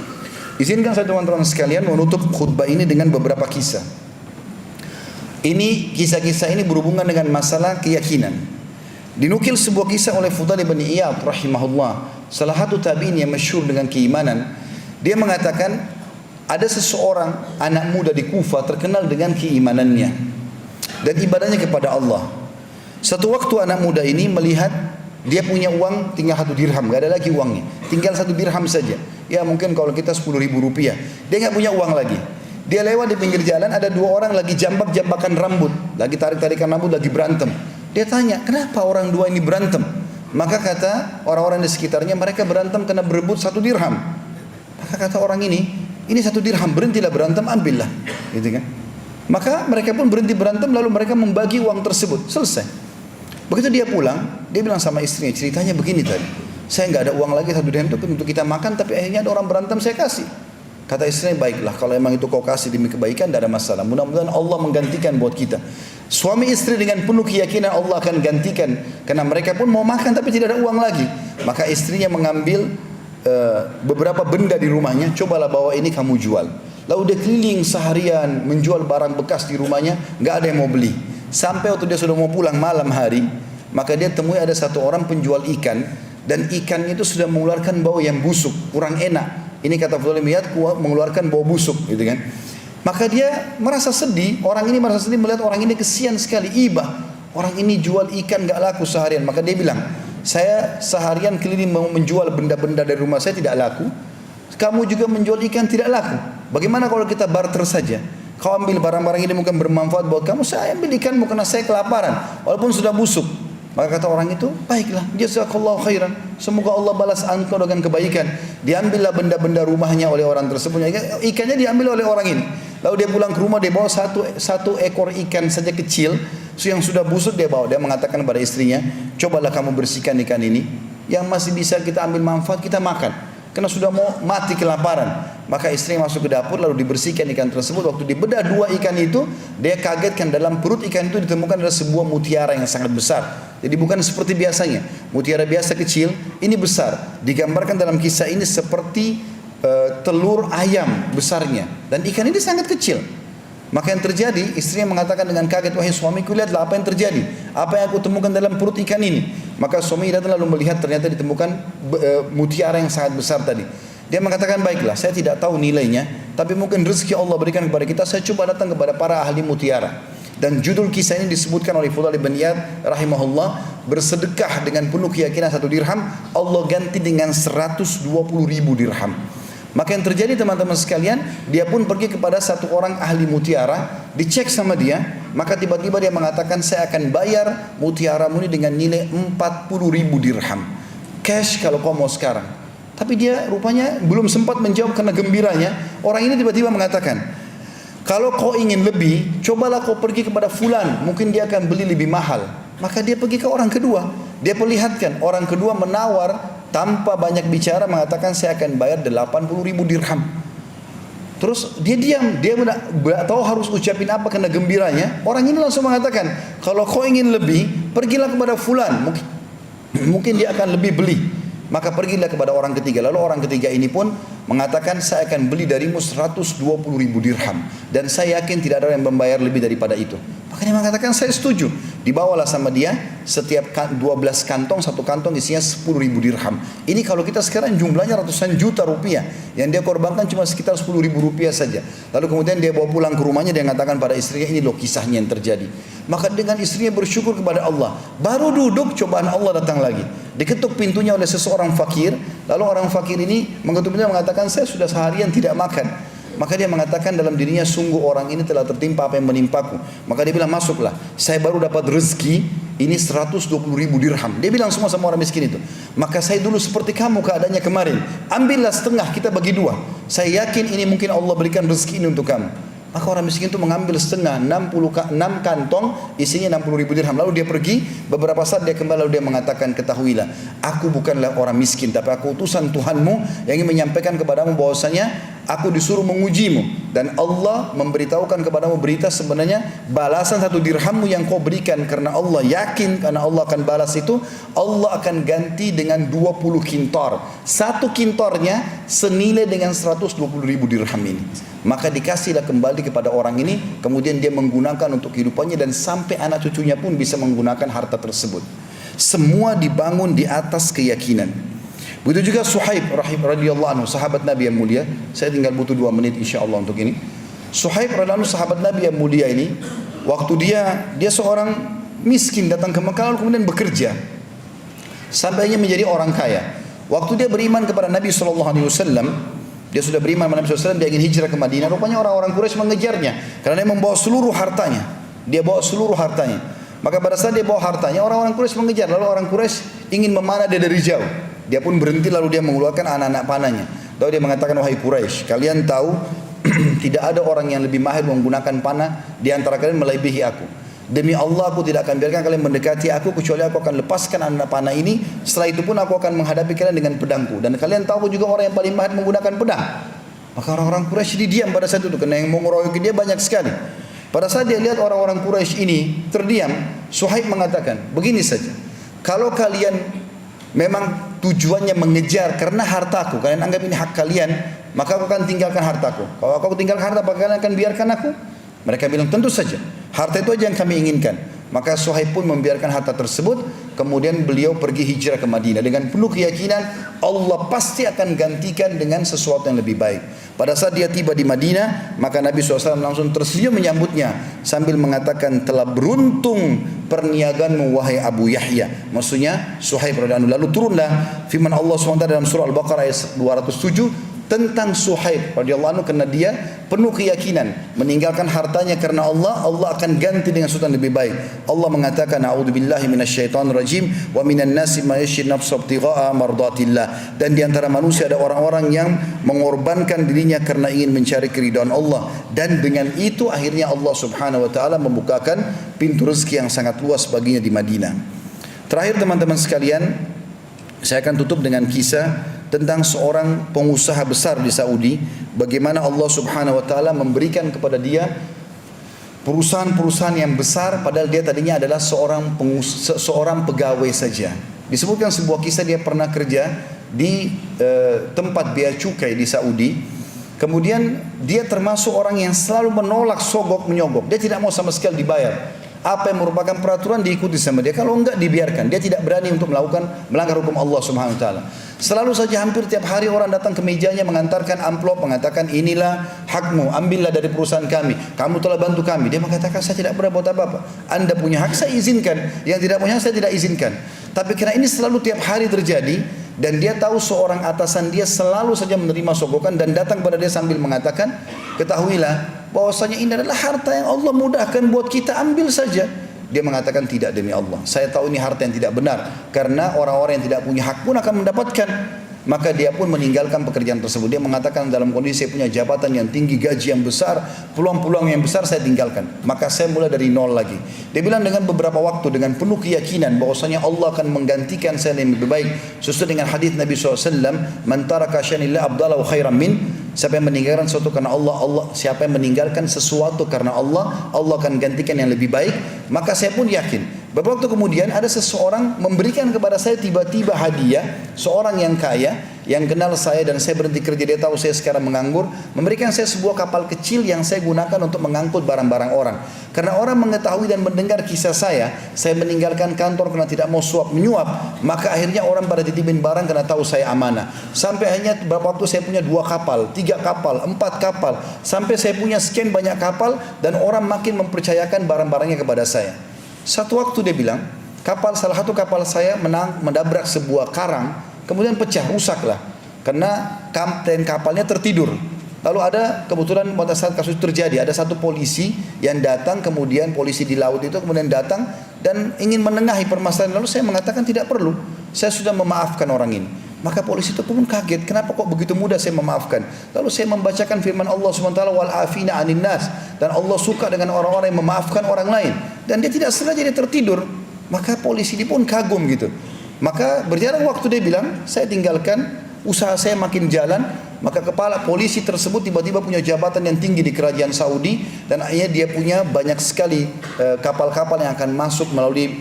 Izinkan saya teman-teman sekalian menutup khutbah ini dengan beberapa kisah. Ini kisah-kisah ini berhubungan dengan masalah keyakinan. Dinukil sebuah kisah oleh Fudail bin Iyad rahimahullah, salah satu tabi'in yang masyhur dengan keimanan. Dia mengatakan ada seseorang anak muda di Kufah terkenal dengan keimanannya dan ibadahnya kepada Allah. Satu waktu anak muda ini melihat Dia punya uang tinggal 1 dirham, gak ada lagi uangnya. Tinggal 1 dirham saja. Ya mungkin kalau kita 10.000 rupiah. Dia gak punya uang lagi. Dia lewat di pinggir jalan, ada 2 orang lagi jambak-jambakan rambut. Lagi tarik-tarikan rambut, lagi berantem. Dia tanya, kenapa orang 2 ini berantem? Maka kata orang-orang di sekitarnya, mereka berantem karena berebut 1 dirham. Maka kata orang ini 1 dirham, berhentilah berantem, ambillah. Gitu kan? Maka mereka pun berhenti berantem, lalu mereka membagi uang tersebut. Selesai. Begitu dia pulang, dia bilang sama istrinya, ceritanya begini tadi. Saya nggak ada uang lagi 1 dirham itu untuk kita makan, tapi akhirnya ada orang berantem, saya kasih. Kata istrinya, baiklah, kalau emang itu kau kasih demi kebaikan, tidak ada masalah. Mudah-mudahan Allah menggantikan buat kita. Suami istri dengan penuh keyakinan Allah akan gantikan, karena mereka pun mau makan tapi tidak ada uang lagi. Maka istrinya mengambil beberapa benda di rumahnya, cobalah bawa ini kamu jual. Lalu dia keliling seharian menjual barang bekas di rumahnya, nggak ada yang mau beli. Sampai waktu dia sudah mau pulang malam hari, maka dia temui ada 1 orang penjual ikan, dan ikannya itu sudah mengeluarkan bau yang busuk, kurang enak. Ini kata Fudail bin Iyad, mengeluarkan bau busuk, gitu kan? Maka dia merasa sedih. Orang ini merasa sedih melihat orang ini kesian sekali, ibah. Orang ini jual ikan nggak laku seharian. Maka dia bilang, saya seharian keliling menjual benda-benda dari rumah saya tidak laku. Kamu juga menjual ikan tidak laku. Bagaimana kalau kita barter saja? Kau ambil barang-barang ini mungkin bermanfaat buat kamu, saya ambil ikanmu karena saya kelaparan, walaupun sudah busuk. Maka kata orang itu, baiklah, jazakallahu khairan, semoga Allah balas engkau dengan kebaikan. Diambillah benda-benda rumahnya oleh orang tersebut. Ikannya diambil oleh orang ini. Lalu dia pulang ke rumah, dia bawa satu ekor ikan saja kecil yang sudah busuk, dia bawa. Dia mengatakan kepada istrinya, cobalah kamu bersihkan ikan ini, yang masih bisa kita ambil manfaat, kita makan, karena sudah mau mati kelaparan. Maka istrinya masuk ke dapur, lalu dibersihkan ikan tersebut. Waktu dibedah 2 ikan itu, dia kagetkan dalam perut ikan itu ditemukan ada sebuah mutiara yang sangat besar. Jadi bukan seperti biasanya, mutiara biasa kecil, ini besar. Digambarkan dalam kisah ini seperti telur ayam besarnya, dan ikan ini sangat kecil. Maka yang terjadi, istrinya mengatakan dengan kaget, wahai suamiku, lihatlah apa yang terjadi, apa yang aku temukan dalam perut ikan ini. Maka suami datang lalu melihat, ternyata ditemukan mutiara yang sangat besar tadi. Dia mengatakan, baiklah, saya tidak tahu nilainya, tapi mungkin rezeki Allah berikan kepada kita, saya coba datang kepada para ahli mutiara. Dan judul kisah ini disebutkan oleh Fudail bin Iyad rahimahullah, bersedekah dengan penuh keyakinan 1 dirham, Allah ganti dengan 120.000 dirham. Maka yang terjadi teman-teman sekalian, dia pun pergi kepada 1 orang ahli mutiara, dicek sama dia, maka tiba-tiba dia mengatakan, saya akan bayar mutiaramu ini dengan nilai 40.000 dirham cash kalau kau mau sekarang. Tapi dia rupanya belum sempat menjawab karena gembiranya. Orang ini tiba-tiba mengatakan, kalau kau ingin lebih, cobalah kau pergi kepada fulan, mungkin dia akan beli lebih mahal. Maka dia pergi ke orang kedua, dia perlihatkan. Orang kedua menawar tanpa banyak bicara, mengatakan saya akan bayar 80.000 dirham. Terus dia diam, dia tidak tahu harus ucapin apa karena gembiranya. Orang ini langsung mengatakan, kalau kau ingin lebih, pergilah kepada fulan, mungkin dia akan lebih beli. Maka pergilah kepada orang ketiga. Lalu orang ketiga ini pun mengatakan, saya akan beli darimu 120.000 dirham, dan saya yakin tidak ada yang membayar lebih daripada itu. Maka dia mengatakan, saya setuju. Dibawalah sama dia setiap 12 kantong, 1 kantong isinya 10.000 dirham. Ini kalau kita sekarang jumlahnya ratusan juta rupiah. Yang dia korbankan cuma sekitar 10.000 rupiah saja. Lalu kemudian dia bawa pulang ke rumahnya, dia mengatakan pada istrinya, ini loh kisahnya yang terjadi. Maka dengan istrinya bersyukur kepada Allah. Baru duduk, cobaan Allah datang lagi. Diketuk pintunya oleh seseorang fakir. Lalu orang fakir ini mengetuk pintunya, mengatakan, saya sudah seharian tidak makan. Maka dia mengatakan dalam dirinya, sungguh orang ini telah tertimpa apa yang menimpaku. Maka dia bilang, masuklah, saya baru dapat rezeki ini 120.000 dirham. Dia bilang semua sama orang miskin itu, maka saya dulu seperti kamu keadaannya kemarin, ambillah setengah, kita bagi 2. Saya yakin ini mungkin Allah berikan rezeki ini untuk kamu. Maka orang miskin itu mengambil setengah, 6 kantong isinya 60.000 dirham. Lalu dia pergi, beberapa saat dia kembali, lalu dia mengatakan, ketahuilah, aku bukanlah orang miskin, tapi aku utusan Tuhanmu yang ingin menyampaikan kepadamu bahwasanya aku disuruh mengujimu, dan Allah memberitahukan kepadamu berita, sebenarnya balasan 1 dirhammu yang kau berikan karena Allah yakin karena Allah akan balas itu, Allah akan ganti dengan 20 kintor. 1 kintornya senilai dengan 120.000 dirham ini. Maka dikasihlah kembali kepada orang ini, kemudian dia menggunakan untuk kehidupannya, dan sampai anak cucunya pun bisa menggunakan harta tersebut. Semua dibangun di atas keyakinan. Begitu juga Suhaib radhiyallahu anhu, sahabat Nabi yang mulia. Saya tinggal butuh 2 menit insyaallah untuk ini. Suhaib radhiyallahu anhu, sahabat Nabi yang mulia ini, waktu dia seorang miskin datang ke Mekah lalu kemudian bekerja. Sampainya menjadi orang kaya. Waktu dia beriman kepada Nabi SAW, dia sudah beriman kepada Nabi SAW, dia ingin hijrah ke Madinah. Rupanya orang-orang Quraisy mengejarnya karena dia membawa seluruh hartanya. Dia bawa seluruh hartanya. Maka pada saat dia bawa hartanya, orang-orang Quraisy mengejar. Lalu orang Quraisy ingin memanah dia dari jauh. Dia pun berhenti, lalu dia mengeluarkan anak-anak panahnya. Lalu dia mengatakan, wahai Quraisy, kalian tahu tidak ada orang yang lebih mahir menggunakan panah di antara kalian melebihi aku. Demi Allah, aku tidak akan biarkan kalian mendekati aku kecuali aku akan lepaskan anak panah ini. Setelah itu pun aku akan menghadapi kalian dengan pedangku. Dan kalian tahu juga orang yang paling mahir menggunakan pedang. Maka orang-orang Quraisy diam pada saat itu, karena yang mau ngeroyoki dia banyak sekali. Pada saat dia lihat orang-orang Quraisy ini terdiam, Suhaib mengatakan, begini saja, kalau kalian memang tujuannya mengejar karena hartaku, kalian anggap ini hak kalian, maka aku akan tinggalkan hartaku. Kalau aku tinggalkan harta, apakah kalian akan biarkan aku? Mereka bilang, tentu saja, harta itu aja yang kami inginkan. Maka Suhaib pun membiarkan harta tersebut. Kemudian beliau pergi hijrah ke Madinah dengan penuh keyakinan Allah pasti akan gantikan dengan sesuatu yang lebih baik. Pada saat dia tiba di Madinah, maka Nabi SAW langsung tersenyum menyambutnya sambil mengatakan, telah beruntung perniagaanmu wahai Abu Yahya. Maksudnya Suhaib radhiyallahu anhu. Lalu turunlah firman Allah SWT dalam surah Al-Baqarah ayat 207 tentang Suhaib radhiyallahu anhu, karena dia penuh keyakinan meninggalkan hartanya karena Allah, Allah akan ganti dengan sesuatu yang lebih baik. Allah mengatakan, a'udzubillahi minasyaitonir rajim, wa minan nasi may yashri nafsahu ibtigha'a mardatillah. Dan di antara manusia ada orang-orang yang mengorbankan dirinya karena ingin mencari keridhaan Allah, dan dengan itu akhirnya Allah Subhanahu wa taala membukakan pintu rezeki yang sangat luas baginya di Madinah. Terakhir teman-teman sekalian, saya akan tutup dengan kisah tentang seorang pengusaha besar di Saudi, bagaimana Allah Subhanahu wa taala memberikan kepada dia perusahaan-perusahaan yang besar padahal dia tadinya adalah seorang pegawai saja. Disebutkan sebuah kisah, dia pernah kerja di tempat bea cukai di Saudi. Kemudian dia termasuk orang yang selalu menolak sogok menyogok. Dia tidak mau sama sekali dibayar. Apa yang merupakan peraturan diikuti sama dia, kalau enggak dibiarkan. Dia tidak berani untuk melanggar hukum Allah Subhanahu wa taala. Selalu saja hampir tiap hari orang datang ke mejanya mengantarkan amplop, mengatakan inilah hakmu, ambillah dari perusahaan kami, kamu telah bantu kami. Dia mengatakan, saya tidak pernah buat apa-apa. Anda punya hak, saya izinkan. Yang tidak punya hak, saya tidak izinkan. Tapi karena ini selalu tiap hari terjadi, dan dia tahu seorang atasan dia selalu saja menerima sogokan dan datang pada dia sambil mengatakan, ketahuilah bahwasanya ini adalah harta yang Allah mudahkan buat kita, ambil saja. Dia mengatakan, tidak, demi Allah, saya tahu ini harta yang tidak benar, karena orang-orang yang tidak punya hak pun akan mendapatkan. Maka dia pun meninggalkan pekerjaan tersebut. Dia mengatakan, dalam kondisi saya punya jabatan yang tinggi, gaji yang besar, peluang-peluang yang besar, saya tinggalkan. Maka saya mulai dari nol lagi. Dia bilang dengan beberapa waktu, dengan penuh keyakinan bahwasanya Allah akan menggantikan saya yang lebih baik. Sesuai dengan hadis Nabi SAW, man taraka syai'an abdalahu khairan min. Siapa yang meninggalkan sesuatu karena Allah, siapa yang meninggalkan sesuatu karena Allah, Allah akan gantikan yang lebih baik. Maka saya pun yakin. Beberapa waktu kemudian ada seseorang memberikan kepada saya tiba-tiba hadiah, seorang yang kaya yang kenal saya dan saya berhenti kerja, dia tahu saya sekarang menganggur, memberikan saya sebuah kapal kecil yang saya gunakan untuk mengangkut barang-barang orang. Karena orang mengetahui dan mendengar kisah saya meninggalkan kantor karena tidak mau suap menyuap, maka akhirnya orang pada titipin barang karena tahu saya amanah. Sampai akhirnya beberapa waktu saya punya 2 kapal, 3 kapal, 4 kapal, sampai saya punya sekian banyak kapal, dan orang makin mempercayakan barang-barangnya kepada saya. Satu waktu dia bilang, salah satu kapal saya mendabrak sebuah karang, kemudian pecah, rusaklah, karena kapten kapalnya tertidur. Lalu ada kebetulan pada saat kasus terjadi, ada satu polisi yang datang, kemudian polisi di laut itu kemudian datang dan ingin menengahi permasalahan. Lalu saya mengatakan tidak perlu, saya sudah memaafkan orang ini. Maka polisi itu pun kaget, kenapa kok begitu mudah saya memaafkan. Lalu saya membacakan firman Allah SWT, wal afina anin nas, dan Allah suka dengan orang-orang yang memaafkan orang lain. Dan dia tidak sengaja, dia tertidur. Maka polisi ini pun kagum gitu. Maka berjalan waktu, dia bilang, saya tinggalkan, usaha saya makin jalan. Maka kepala polisi tersebut tiba-tiba punya jabatan yang tinggi di kerajaan Saudi, dan akhirnya dia punya banyak sekali kapal-kapal yang akan masuk melalui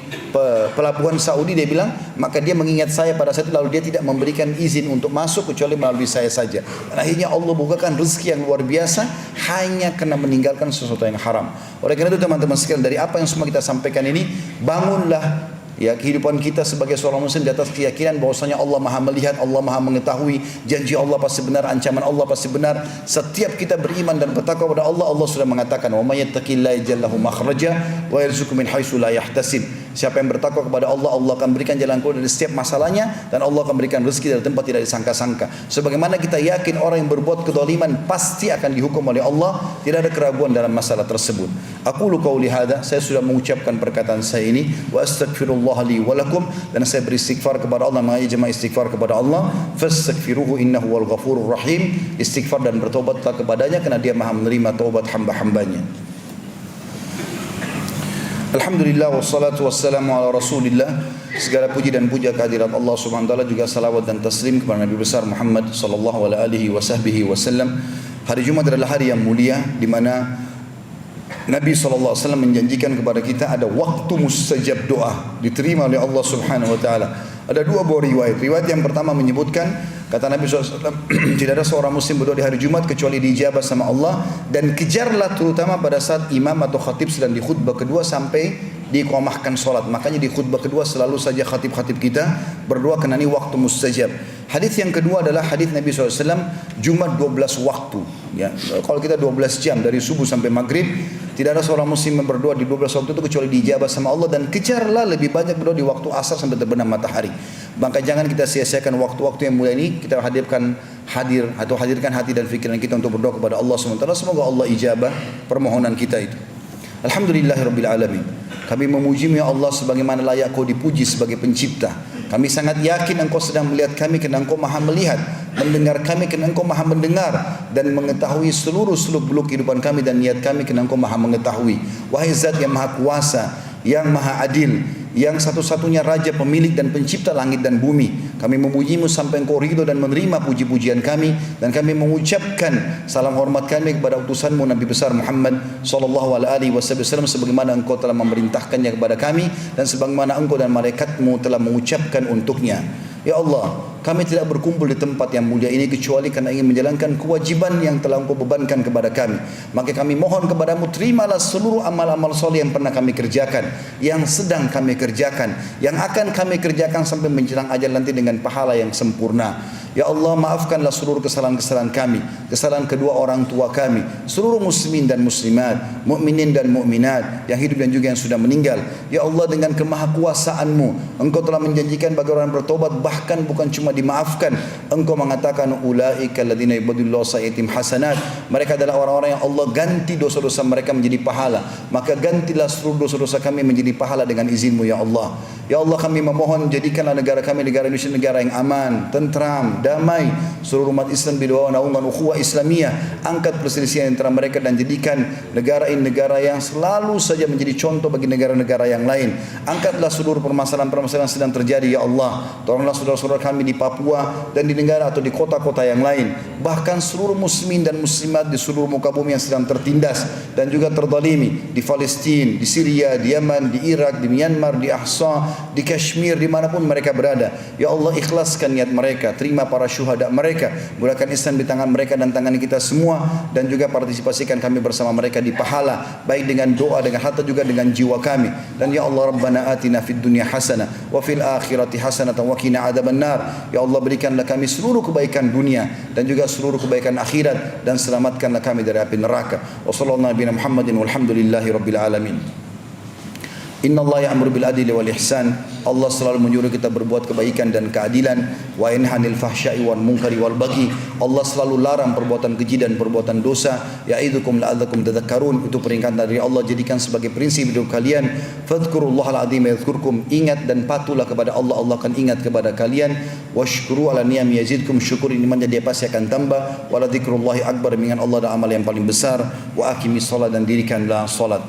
pelabuhan Saudi. Dia bilang, maka dia mengingat saya pada saat itu, lalu dia tidak memberikan izin untuk masuk kecuali melalui saya saja. Dan akhirnya Allah bukakan rezeki yang luar biasa hanya karena meninggalkan sesuatu yang haram. Oleh karena itu teman-teman sekalian, dari apa yang semua kita sampaikan ini, bangunlah ya kehidupan kita sebagai seorang muslim di atas keyakinan bahwasanya Allah Maha melihat, Allah Maha mengetahui, janji Allah pasti benar, ancaman Allah pasti benar. Setiap kita beriman dan bertakwa kepada Allah, Allah sudah mengatakan, "Wa may yattaqillaha yaj'al lahu makhraja wa yarzuqhu min haitsu la yahtasib." Siapa yang bertakwa kepada Allah, Allah akan berikan jalan keluar dari setiap masalahnya, dan Allah akan berikan rezeki dari tempat tidak disangka-sangka. Sebagaimana kita yakin orang yang berbuat kezaliman pasti akan dihukum oleh Allah, tidak ada keraguan dalam masalah tersebut. Aqulu qauli hadza, saya sudah mengucapkan perkataan saya ini, wa astaghfirullah li wa lakum, dan saya beristighfar kepada Allah, mengajak jemaah istighfar kepada Allah. Fastaghfiruhu innahu wal ghafurur rahim. Istighfar dan bertobatlah kepadanya karena Dia Maha menerima taubat hamba-hambanya. Alhamdulillah wassalatu wassalamu ala Rasulillah. Segala puji dan puja kehadirat Allah Subhanahu wa taala, juga salawat dan taslim kepada Nabi besar Muhammad sallallahu alaihi wasallam. Hari Jumat adalah hari yang mulia di mana Nabi sallallahu alaihi wasallam menjanjikan kepada kita ada waktu mustajab doa, diterima oleh Allah Subhanahu wa taala. Ada dua buah riwayat. Riwayat yang pertama menyebutkan, kata Nabi SAW, tidak ada seorang muslim berdoa di hari Jumat kecuali diijabah sama Allah, dan kejarlah terutama pada saat imam atau khatib sedang di khutbah kedua sampai diiqamahkan solat. Makanya di khutbah kedua selalu saja khatib-khatib kita berdoa karena ini waktu mustajab. Hadis yang kedua adalah hadis Nabi SAW, Jumat 12 waktu. Ya, kalau kita 12 jam dari subuh sampai maghrib, tidak ada seorang muslim yang berdoa di 12 waktu itu kecuali diijabah sama Allah, dan kejarlah lebih banyak berdoa di waktu asar sampai terbenam matahari. Maka jangan kita sia-siakan waktu-waktu yang mulia ini. Kita hadirkan hati dan pikiran kita untuk berdoa kepada Allah SWT. Semoga Allah ijabah permohonan kita itu. Alhamdulillahirabbil alamin. Kami memuji-Mu ya Allah sebagaimana layak Kau dipuji sebagai pencipta. Kami sangat yakin Engkau sedang melihat kami karena Engkau Maha melihat, mendengar kami karena Engkau Maha mendengar, dan mengetahui seluruh seluk-beluk kehidupan kami dan niat kami karena Engkau Maha mengetahui. Wahai Zat yang Maha Kuasa, yang Maha Adil, yang satu-satunya Raja, pemilik dan pencipta langit dan bumi, kami memuji-Mu sampai Engkau ridho dan menerima puji-pujian kami, dan kami mengucapkan salam hormat kami kepada utusan-Mu Nabi besar Muhammad sallallahu alaihi wasallam, sebagaimana Engkau telah memerintahkannya kepada kami dan sebagaimana Engkau dan malaikat-Mu telah mengucapkan untuknya. Ya Allah, kami tidak berkumpul di tempat yang mulia ini kecuali karena ingin menjalankan kewajiban yang telah Engkau bebankan kepada kami. Maka kami mohon kepada-Mu, terimalah seluruh amal-amal soleh yang pernah kami kerjakan, yang sedang kami kerjakan, yang akan kami kerjakan sampai menjelang ajal nanti dengan pahala yang sempurna. Ya Allah, maafkanlah seluruh kesalahan-kesalahan kami, kesalahan kedua orang tua kami, seluruh muslimin dan muslimat, mukminin dan mukminat yang hidup dan juga yang sudah meninggal. Ya Allah, dengan kemahakuasaan-Mu, Engkau telah menjanjikan bagi orang bertobat, bahkan bukan cuma dimaafkan. Engkau mengatakan ulaika alladziina yubadilullahu sayyi'atihim hasanat. Mereka adalah orang-orang yang Allah ganti dosa-dosa mereka menjadi pahala. Maka gantilah seluruh dosa-dosa kami menjadi pahala dengan izin-Mu ya Allah. Ya Allah, kami memohon jadikanlah negara kami, negara Indonesia, negara yang aman, tentram, damai. Seluruh umat Islam berdoa naungan ukhuwah Islamiyah, angkat perselisihan antara mereka dan jadikan negara ini negara yang selalu saja menjadi contoh bagi negara-negara yang lain. Angkatlah seluruh permasalahan-permasalahan yang sedang terjadi ya Allah. Tolonglah saudara-saudara kami di Papua dan di negara atau di kota-kota yang lain, bahkan seluruh muslimin dan muslimat di seluruh muka bumi yang sedang tertindas dan juga terzalimi, di Palestina, di Syria, di Yaman, di Irak, di Myanmar, di Ahsa, di Kashmir, dimanapun mereka berada. Ya Allah, ikhlaskan niat mereka, terima para syuhada mereka, mudahkan Islam di tangan mereka dan tangan kita semua, dan juga partisipasikan kami bersama mereka di pahala, baik dengan doa, dengan harta, juga dengan jiwa kami. Dan ya Allah, Rabbana atina fid dunya hasanah wa fil akhirati hasanah wa qina adzabannar. Ya Allah, berikanlah kami seluruh kebaikan dunia dan juga seluruh kebaikan akhirat, dan selamatkanlah kami dari api neraka. Wa sallallahu nabiyana Muhammadin walhamdulillahi rabbil alamin. Inna Allah ya'muru bil adli wal ihsan. Allah selalu menyuruh kita berbuat kebaikan dan keadilan. Wa yanha 'anil fahsya'i wal munkari wal baghi. Allah selalu larang perbuatan keji dan perbuatan dosa. Ya'idzukum la'allakum tadhakkarun. Itu peringatan dari Allah, jadikan sebagai prinsip hidup kalian. Fadhkurullahal 'azim yadhkurkum. Ingat dan patuhlah kepada Allah, Allah akan ingat kepada kalian. Washkuru 'ala ni'am yazidkum. Syukuri nikmatnya, dia pasti akan tambah. Wala dzikrullahi akbar. Mengingat Allah adalah amal yang paling besar. Wa aqimis shalah, dan dirikanlah salat.